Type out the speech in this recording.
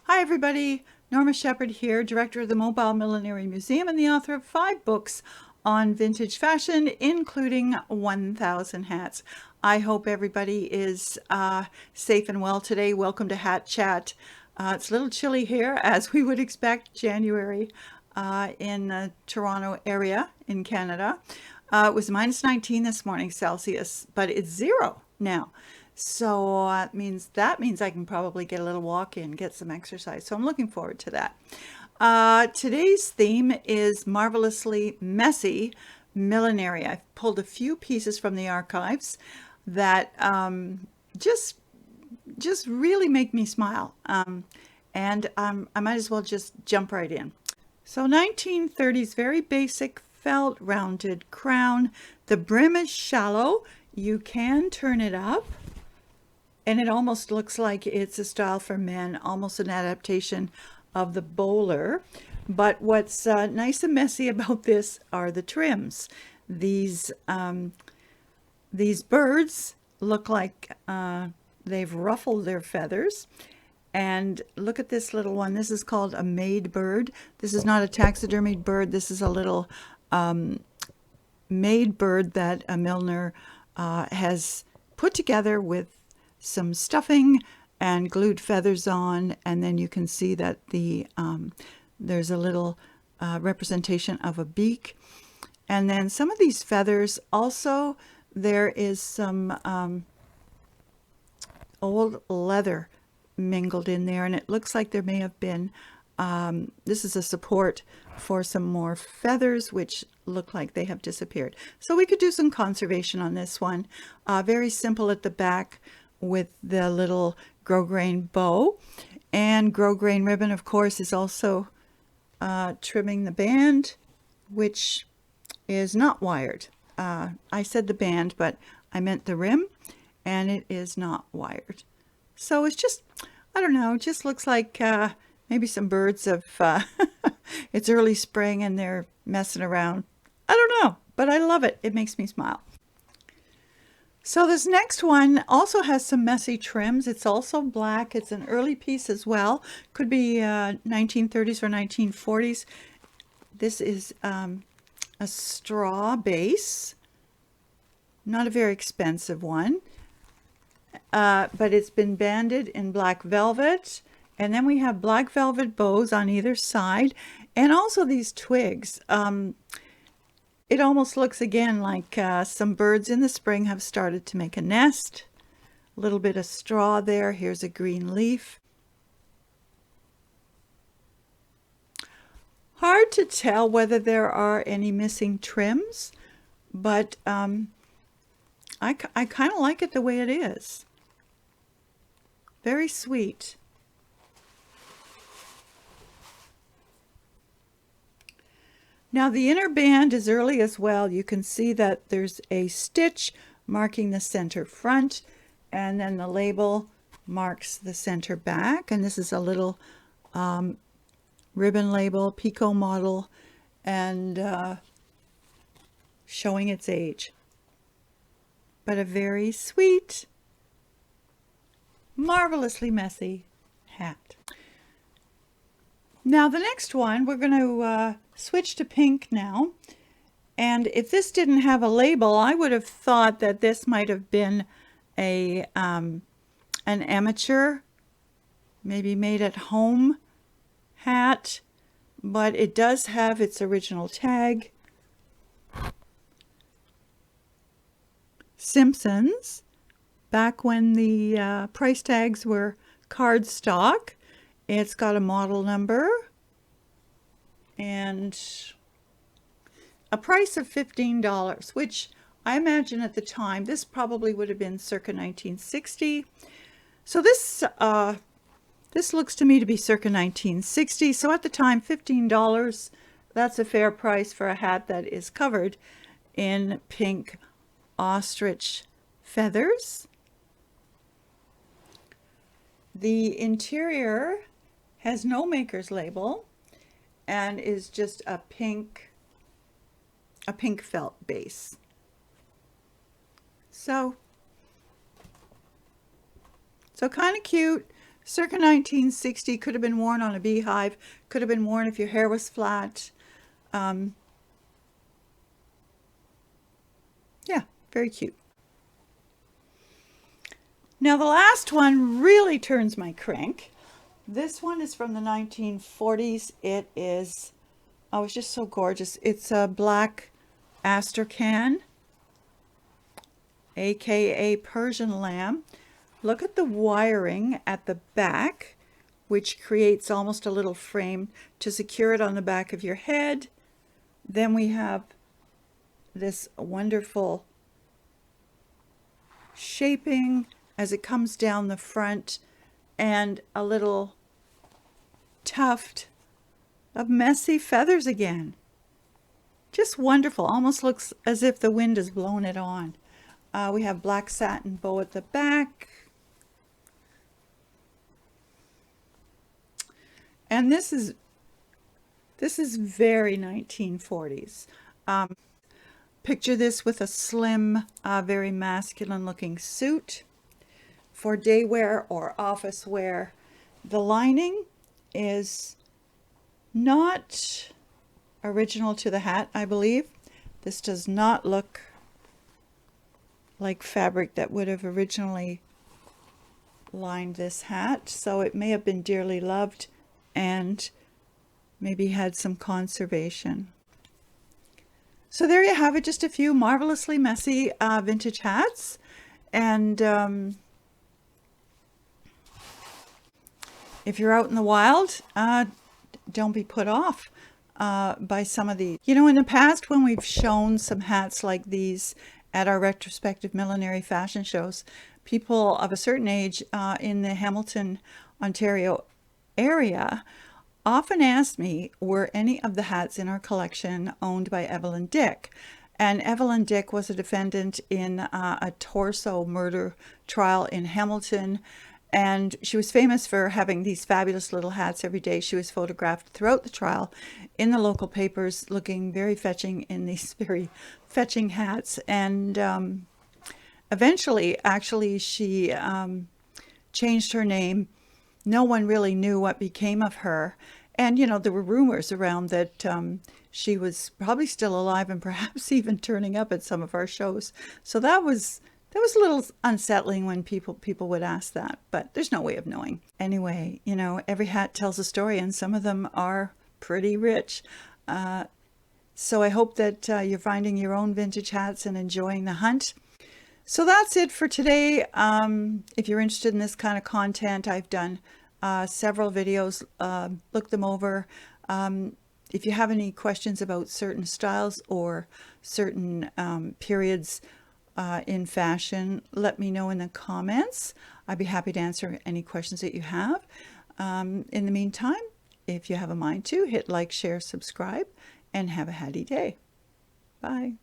Hi everybody, Norma Shephard here, director of the Millinery Museum and the author of 5 books on vintage fashion, including 1,000 hats. I hope everybody is safe and well today. Welcome to Hat Chat. It's a little chilly here, as we would expect, January in the Toronto area in Canada. It was minus 19 this morning Celsius, but it's 0 now. So that means I can probably get a little walk in, get some exercise. So I'm looking forward to that. Today's theme is marvelously messy millinery. I've pulled a few pieces from the archives that just really make me smile. And I might as well just jump right in. So 1930s, very basic felt rounded crown. The brim is shallow. You can turn it up. And it almost looks like it's a style for men, almost an adaptation of the bowler. But what's nice and messy about this are the trims. These birds look like they've ruffled their feathers. And look at this little one. This is called a Maid Bird. This is not a taxidermied bird. This is a little Maid Bird that a milliner has put together with some stuffing and glued feathers on, and then you can see that there's a little representation of a beak. And then some of these feathers also, there is some old leather mingled in there, and it looks like there may have been this is a support for some more feathers which look like they have disappeared. So we could do some conservation on this one. Very simple at the back with the little grosgrain bow, and grosgrain ribbon of course is also trimming the band, which is not wired. I said the band, but I meant the rim, and it is not wired. So it's just, I don't know, just looks like maybe some birds have it's early spring and they're messing around. I don't know, but I love it. It makes me smile. So this next one also has some messy trims. It's also black. It's an early piece as well. Could be 1930s or 1940s. This is a straw base. Not a very expensive one. But it's been banded in black velvet. And then we have black velvet bows on either side. And also these twigs. It almost looks again like some birds in the spring have started to make a nest. A little bit of straw there. Here's a green leaf. Hard to tell whether there are any missing trims, but I kind of like it the way it is. Very sweet. Now the inner band is early as well. You can see that there's a stitch marking the center front, and then the label marks the center back. And this is a little ribbon label, Pico model, and showing its age. But a very sweet, marvelously messy hat. Now the next one, we're going to switch to pink now. And if this didn't have a label, I would have thought that this might have been a an amateur, maybe made at home hat, but it does have its original tag. Simpsons, back when the price tags were cardstock. It's got a model number and a price of $15, which I imagine at the time, this probably would have been circa 1960. So this looks to me to be circa 1960. So at the time, $15, that's a fair price for a hat that is covered in pink ostrich feathers. The interior has no maker's label and is just a pink felt base. So kind of cute, Circa 1960, could have been worn on a beehive, could have been worn if your hair was flat. Yeah, very cute. Now the last one really turns my crank. This one is from the 1940s. It is, oh, it's just so gorgeous. It's a black Astrakhan, aka Persian Lamb. Look at the wiring at the back, which creates almost a little frame to secure it on the back of your head. Then we have this wonderful shaping as it comes down the front, and a little tuft of messy feathers again. Just wonderful. Almost looks as if the wind has blown it on. We have black satin bow at the back. And this is very 1940s. Picture this with a slim, very masculine looking suit for day wear or office wear. The lining is not original to the hat, I believe. This does not look like fabric that would have originally lined this hat, so it may have been dearly loved and maybe had some conservation. So there you have it, just a few marvelously messy vintage hats. And if you're out in the wild, don't be put off by some of these. You know, in the past when we've shown some hats like these at our retrospective millinery fashion shows, people of a certain age in the Hamilton, Ontario area often asked me, were any of the hats in our collection owned by Evelyn Dick? And Evelyn Dick was a defendant in a torso murder trial in Hamilton. And she was famous for having these fabulous little hats every day. She was photographed throughout the trial in the local papers, looking very fetching in these very fetching hats. And eventually, actually, she changed her name. No one really knew what became of her. And, you know, there were rumors around that she was probably still alive and perhaps even turning up at some of our shows. So that was a little unsettling when people would ask that, but there's no way of knowing. Anyway, you know, every hat tells a story, and some of them are pretty rich. So I hope that you're finding your own vintage hats and enjoying the hunt. So that's it for today. If you're interested in this kind of content, I've done several videos. Look them over. If you have any questions about certain styles or certain periods in fashion, let me know in the comments. I'd be happy to answer any questions that you have. In the meantime, if you have a mind to, hit like, share, subscribe, and have a hatty day. Bye.